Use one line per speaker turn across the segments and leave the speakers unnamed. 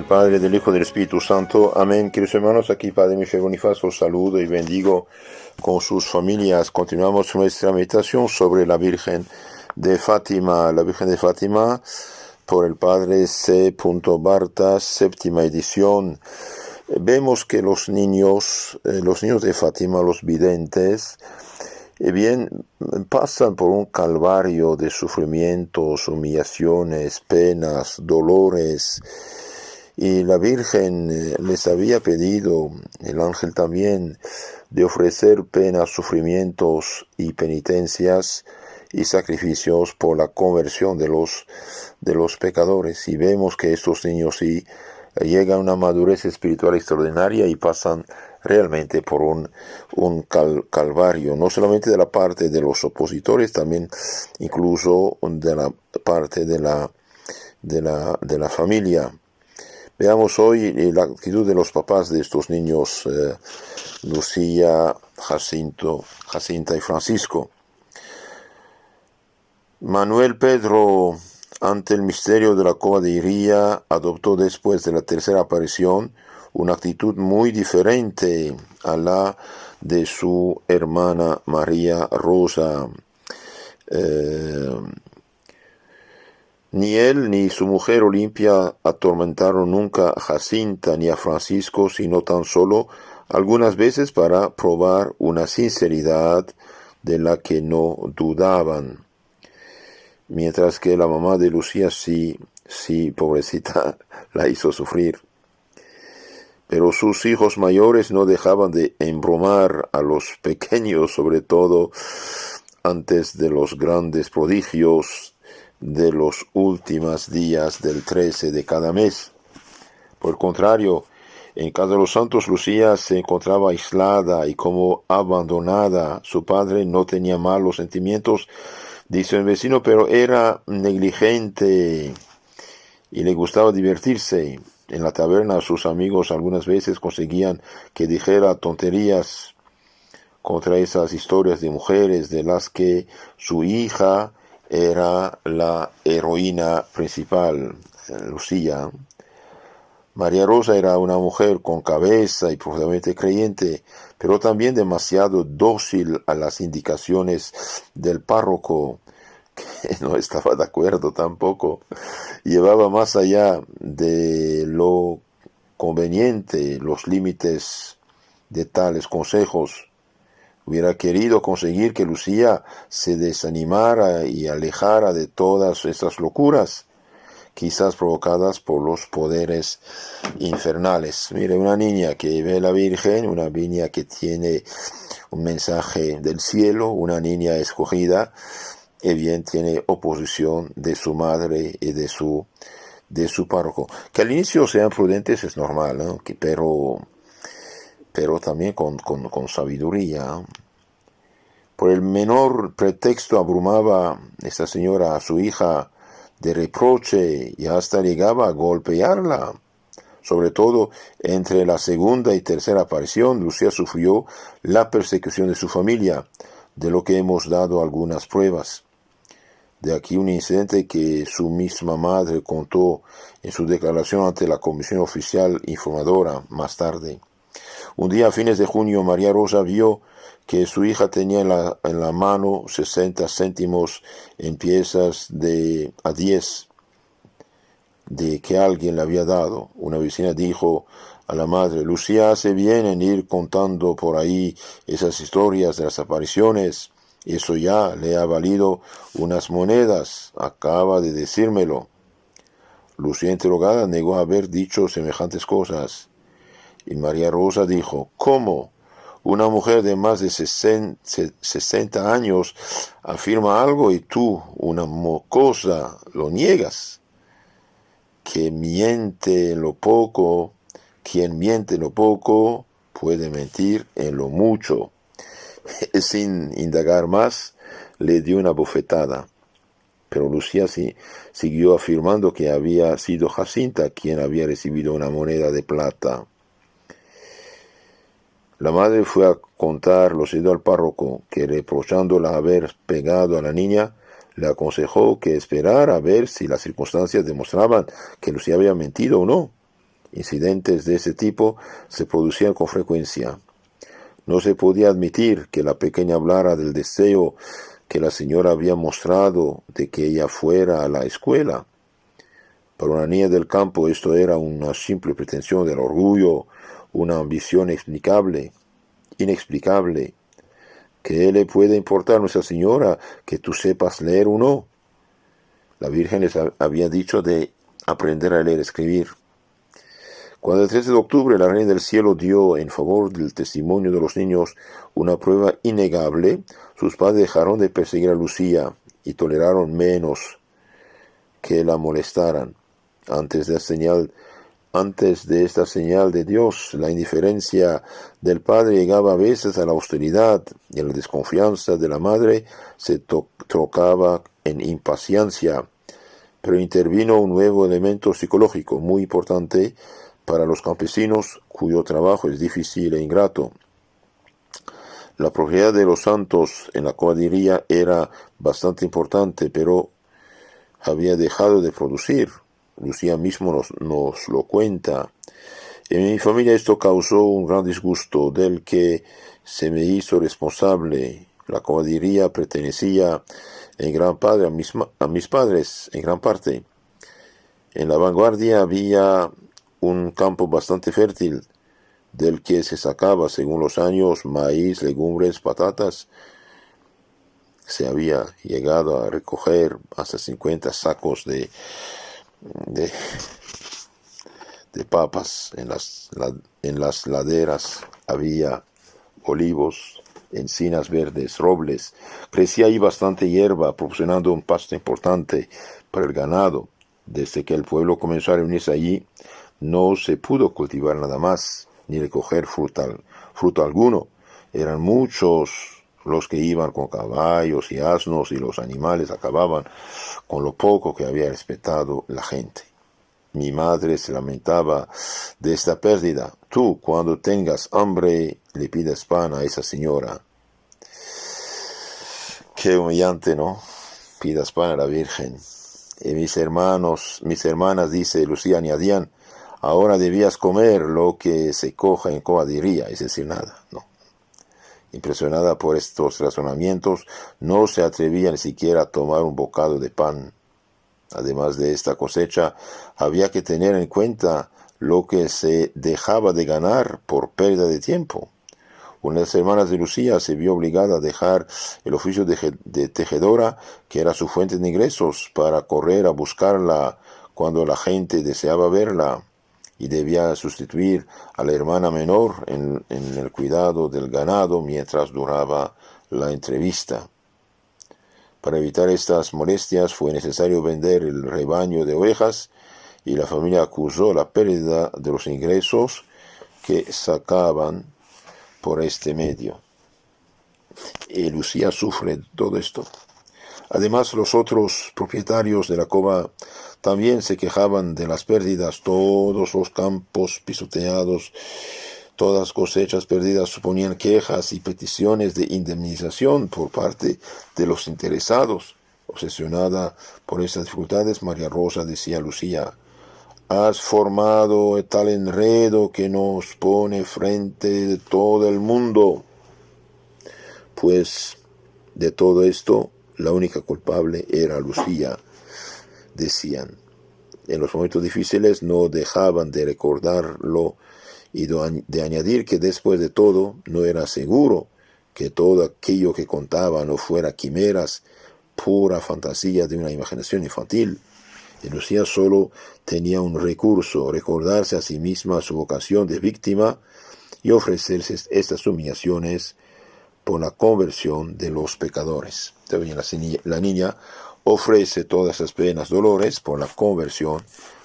Padre, del Hijo y del Espíritu Santo. Amén. Queridos hermanos, aquí Padre Michel Bonifacio os saludo y bendigo con sus familias. Continuamos nuestra meditación sobre la Virgen de Fátima. La Virgen de Fátima por el Padre C. Bartas, séptima edición. Vemos que los niños de Fátima, los videntes, pasan por un calvario de sufrimientos, humillaciones, penas, dolores. Y la Virgen les había pedido, el ángel también, de ofrecer penas, sufrimientos y penitencias y sacrificios por la conversión de los pecadores. Y vemos que estos niños sí llegan a una madurez espiritual extraordinaria y pasan realmente por un calvario, no solamente de la parte de los opositores, también incluso de la parte de la familia. Veamos hoy la actitud de los papás de estos niños, Lucía, Jacinta y Francisco. Manuel Pedro, ante el misterio de la cova de Iría, adoptó después de la tercera aparición una actitud muy diferente a la de su hermana María Rosa. Ni él ni su mujer Olimpia atormentaron nunca a Jacinta ni a Francisco, sino tan solo algunas veces para probar una sinceridad de la que no dudaban. Mientras que la mamá de Lucía sí, pobrecita, la hizo sufrir. Pero sus hijos mayores no dejaban de embromar a los pequeños, sobre todo antes de los grandes prodigios de los últimos días del 13 de cada mes. Por el contrario, en casa de los santos Lucía se encontraba aislada y como abandonada. Su padre no tenía malos sentimientos, dice el vecino, pero era negligente y le gustaba divertirse. En la taberna sus amigos algunas veces conseguían que dijera tonterías contra esas historias de mujeres de las que su hija era la heroína principal, Lucía. María Rosa era una mujer con cabeza y profundamente creyente, pero también demasiado dócil a las indicaciones del párroco, que no estaba de acuerdo tampoco. Llevaba más allá de lo conveniente los límites de tales consejos. Hubiera querido conseguir que Lucía se desanimara y alejara de todas esas locuras, quizás provocadas por los poderes infernales. Mire, una niña que ve a la Virgen, una niña que tiene un mensaje del cielo, una niña escogida, y bien tiene oposición de su madre y de su párroco. Que al inicio sean prudentes es normal, ¿no? Pero también con sabiduría. Por el menor pretexto abrumaba esta señora a su hija de reproche y hasta llegaba a golpearla. Sobre todo entre la segunda y tercera aparición, Lucía sufrió la persecución de su familia, de lo que hemos dado algunas pruebas. De aquí un incidente que su misma madre contó en su declaración ante la Comisión Oficial Informadora más tarde. Un día a fines de junio, María Rosa vio que su hija tenía en la mano 60 céntimos en piezas de a 10 de que alguien le había dado. Una vecina dijo a la madre: Lucía hace bien en ir contando por ahí esas historias de las apariciones. Eso ya le ha valido unas monedas. Acaba de decírmelo. Lucía, interrogada, negó haber dicho semejantes cosas. Y María Rosa dijo: ¿cómo? Una mujer de más de 60 años afirma algo y tú, una mocosa, lo niegas. Quien miente en lo poco puede mentir en lo mucho. Sin indagar más, le dio una bofetada. Pero Lucía siguió afirmando que había sido Jacinta quien había recibido una moneda de plata. La madre fue a contar lo sucedido al párroco, que reprochándola haber pegado a la niña, le aconsejó que esperara a ver si las circunstancias demostraban que Lucía había mentido o no. Incidentes de ese tipo se producían con frecuencia. No se podía admitir que la pequeña hablara del deseo que la señora había mostrado de que ella fuera a la escuela. Para una niña del campo esto era una simple pretensión del orgullo, una ambición inexplicable. ¿Qué le puede importar a Nuestra Señora que tú sepas leer o no? La Virgen les había dicho de aprender a leer y escribir. Cuando el 13 de octubre la Reina del Cielo dio en favor del testimonio de los niños una prueba innegable, sus padres dejaron de perseguir a Lucía y toleraron menos que la molestaran. Antes de esta señal de Dios, la indiferencia del padre llegaba a veces a la hostilidad y la desconfianza de la madre se trocaba en impaciencia. Pero intervino un nuevo elemento psicológico muy importante para los campesinos cuyo trabajo es difícil e ingrato. La propiedad de los santos en la cuadrilla era bastante importante, pero había dejado de producir. Lucía mismo nos lo cuenta. En mi familia esto causó un gran disgusto del que se me hizo responsable. La cuadrilla pertenecía en gran parte a mis padres, en gran parte. En la vanguardia había un campo bastante fértil, del que se sacaba, según los años, maíz, legumbres, patatas. Se había llegado a recoger hasta 50 sacos de papas. En las laderas había olivos, encinas verdes, robles. Crecía ahí bastante hierba, proporcionando un pasto importante para el ganado. Desde que el pueblo comenzó a reunirse allí, no se pudo cultivar nada más, ni recoger fruto alguno. Eran muchos los que iban con caballos y asnos, y los animales acababan con lo poco que había respetado la gente. Mi madre se lamentaba de esta pérdida. Tú, cuando tengas hambre, le pides pan a esa señora. Qué humillante, ¿no? Pidas pan a la Virgen. Y mis hermanas, dice Lucía, añadían, ahora debías comer lo que se coja en cuadrilla, es decir, nada, no. Impresionada por estos razonamientos, no se atrevía ni siquiera a tomar un bocado de pan. Además de esta cosecha, había que tener en cuenta lo que se dejaba de ganar por pérdida de tiempo. Una de las hermanas de Lucía se vio obligada a dejar el oficio de tejedora, que era su fuente de ingresos, para correr a buscarla cuando la gente deseaba verla, y debía sustituir a la hermana menor en el cuidado del ganado mientras duraba la entrevista. Para evitar estas molestias fue necesario vender el rebaño de ovejas, y la familia acusó la pérdida de los ingresos que sacaban por este medio. Y Lucía sufre todo esto. Además, los otros propietarios de la cova también se quejaban de las pérdidas. Todos los campos pisoteados, todas cosechas perdidas suponían quejas y peticiones de indemnización por parte de los interesados. Obsesionada por estas dificultades, María Rosa decía a Lucía, has formado tal enredo que nos pone frente de todo el mundo. Pues de todo esto, la única culpable era Lucía, decían. En los momentos difíciles no dejaban de recordarlo y de añadir que después de todo no era seguro que todo aquello que contaba no fuera quimeras, pura fantasía de una imaginación infantil. Y Lucía solo tenía un recurso, recordarse a sí misma su vocación de víctima y ofrecerse estas humillaciones por la conversión de los pecadores. También la niña ofrece todas esas penas, dolores, por la conversión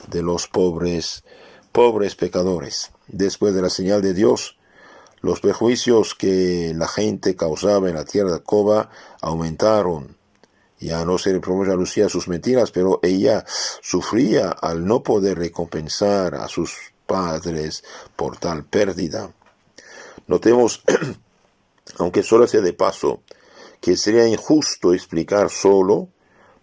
de los pobres pecadores. Después de la señal de Dios, los perjuicios que la gente causaba en la tierra de Coba aumentaron. Ya no se reprocha a Lucía sus mentiras, pero ella sufría al no poder recompensar a sus padres por tal pérdida. Notemos, aunque solo sea de paso, que sería injusto explicar solo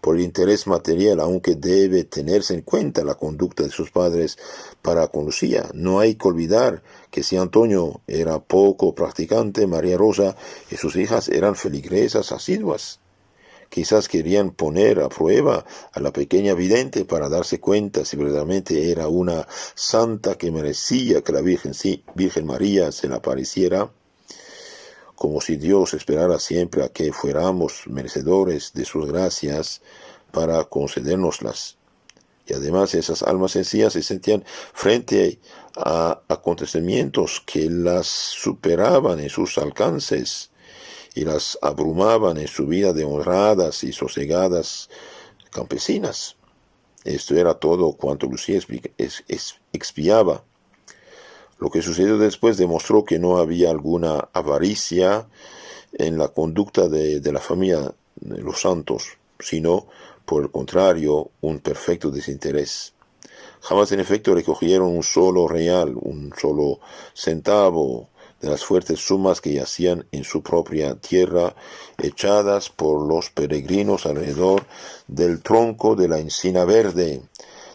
por el interés material, aunque debe tenerse en cuenta la conducta de sus padres para con Lucía. No hay que olvidar que si Antonio era poco practicante, María Rosa y sus hijas eran feligresas asiduas. Quizás querían poner a prueba a la pequeña vidente para darse cuenta si verdaderamente era una santa que merecía que la Virgen María se le apareciera, como si Dios esperara siempre a que fuéramos merecedores de sus gracias para concedérnoslas. Y además esas almas sencillas se sentían frente a acontecimientos que las superaban en sus alcances y las abrumaban en su vida de honradas y sosegadas campesinas. Esto era todo cuanto Lucía expiaba. Lo que sucedió después demostró que no había alguna avaricia en la conducta de la familia de los santos, sino, por el contrario, un perfecto desinterés. Jamás, en efecto, recogieron un solo real, un solo centavo de las fuertes sumas que yacían en su propia tierra, echadas por los peregrinos alrededor del tronco de la encina verde.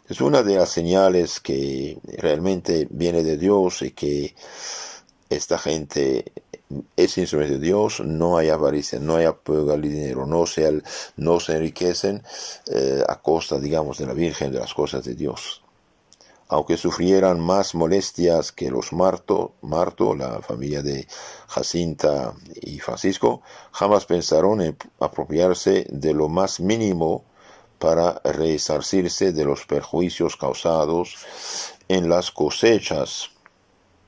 Es una de las señales que realmente viene de Dios y que esta gente es instrumento de Dios. No hay avaricia, no hay apego al dinero, no se enriquecen a costa, digamos, de la Virgen, de las cosas de Dios. Aunque sufrieran más molestias que los Marto, la familia de Jacinta y Francisco, jamás pensaron en apropiarse de lo más mínimo para resarcirse de los perjuicios causados en las cosechas.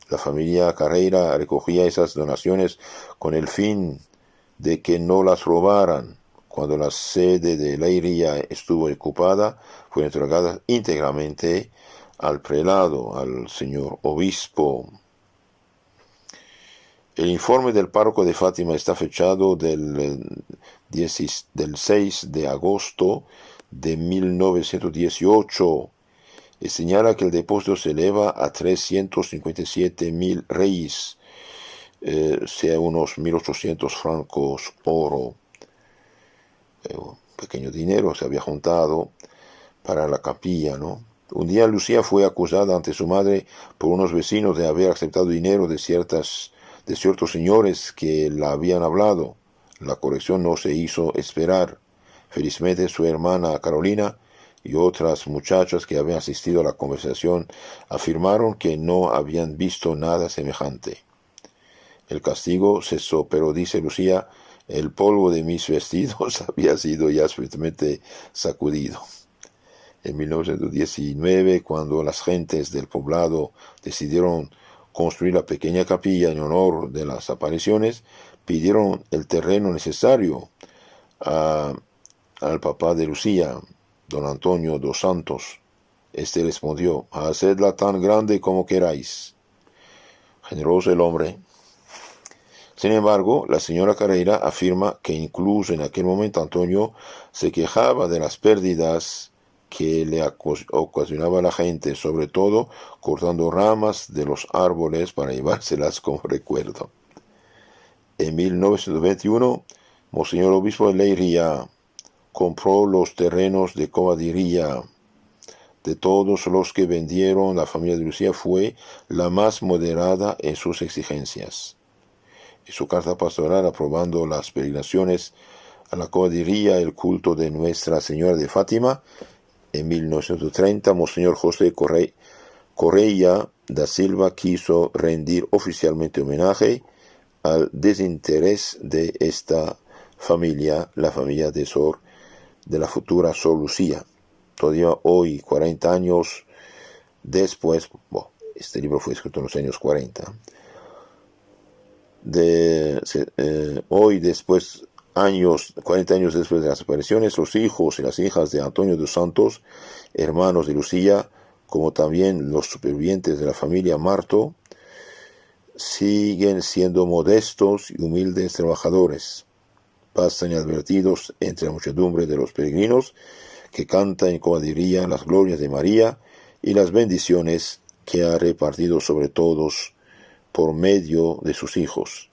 La familia Carreira recogía esas donaciones con el fin de que no las robaran. Cuando la sede de Leiria estuvo ocupada, fueron entregadas íntegramente al prelado, al señor obispo. El informe del párroco de Fátima está fechado del 6 de agosto de 1918 y señala que el depósito se eleva a 357,000 reis, sea unos 1.800 francos oro. Un pequeño dinero se había juntado para la capilla, ¿no? Un día Lucía fue acusada ante su madre por unos vecinos de haber aceptado dinero de ciertos señores que la habían hablado. La corrección no se hizo esperar. Felizmente su hermana Carolina y otras muchachas que habían asistido a la conversación afirmaron que no habían visto nada semejante. El castigo cesó, pero dice Lucía, el polvo de mis vestidos había sido ya suficientemente sacudido. En 1919, cuando las gentes del poblado decidieron construir la pequeña capilla en honor de las apariciones, pidieron el terreno necesario al papá de Lucía, don Antonio dos Santos. Este respondió, hacedla tan grande como queráis. Generoso el hombre. Sin embargo, la señora Carreira afirma que incluso en aquel momento Antonio se quejaba de las pérdidas que le ocasionaba a la gente, sobre todo cortando ramas de los árboles para llevárselas como recuerdo. En 1921, Monseñor Obispo de Leiria compró los terrenos de Covadonga. De todos los que vendieron, la familia de Lucía fue la más moderada en sus exigencias. En su carta pastoral aprobando las peregrinaciones a la Covadonga, el culto de Nuestra Señora de Fátima, en 1930, Monseñor José Correia da Silva quiso rendir oficialmente homenaje al desinterés de esta familia, la familia de la futura Sor Lucía. Todavía hoy, 40 años después, este libro fue escrito en los años 40, hoy después 40 años después de las apariciones, los hijos y las hijas de Antonio dos Santos, hermanos de Lucía, como también los supervivientes de la familia Marto, siguen siendo modestos y humildes trabajadores. Pasan inadvertidos entre la muchedumbre de los peregrinos que cantan en Covadonga las glorias de María y las bendiciones que ha repartido sobre todos por medio de sus hijos.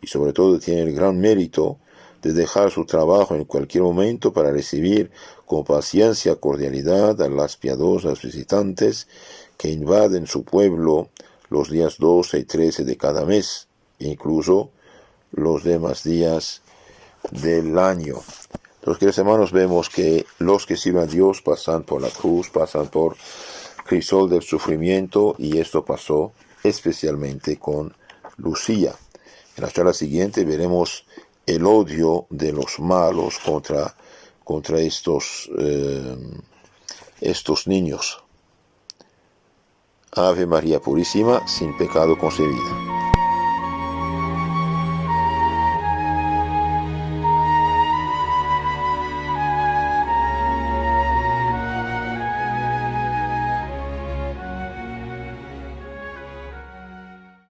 Y sobre todo tiene el gran mérito de dejar su trabajo en cualquier momento para recibir con paciencia y cordialidad a las piadosas visitantes que invaden su pueblo los días 12 y 13 de cada mes, incluso los demás días del año. Entonces, queridos hermanos, vemos que los que sirven a Dios pasan por la cruz, pasan por crisol del sufrimiento, y esto pasó especialmente con Lucía. En la charla siguiente veremos el odio de los malos contra estos niños. Ave María Purísima, sin pecado concebida.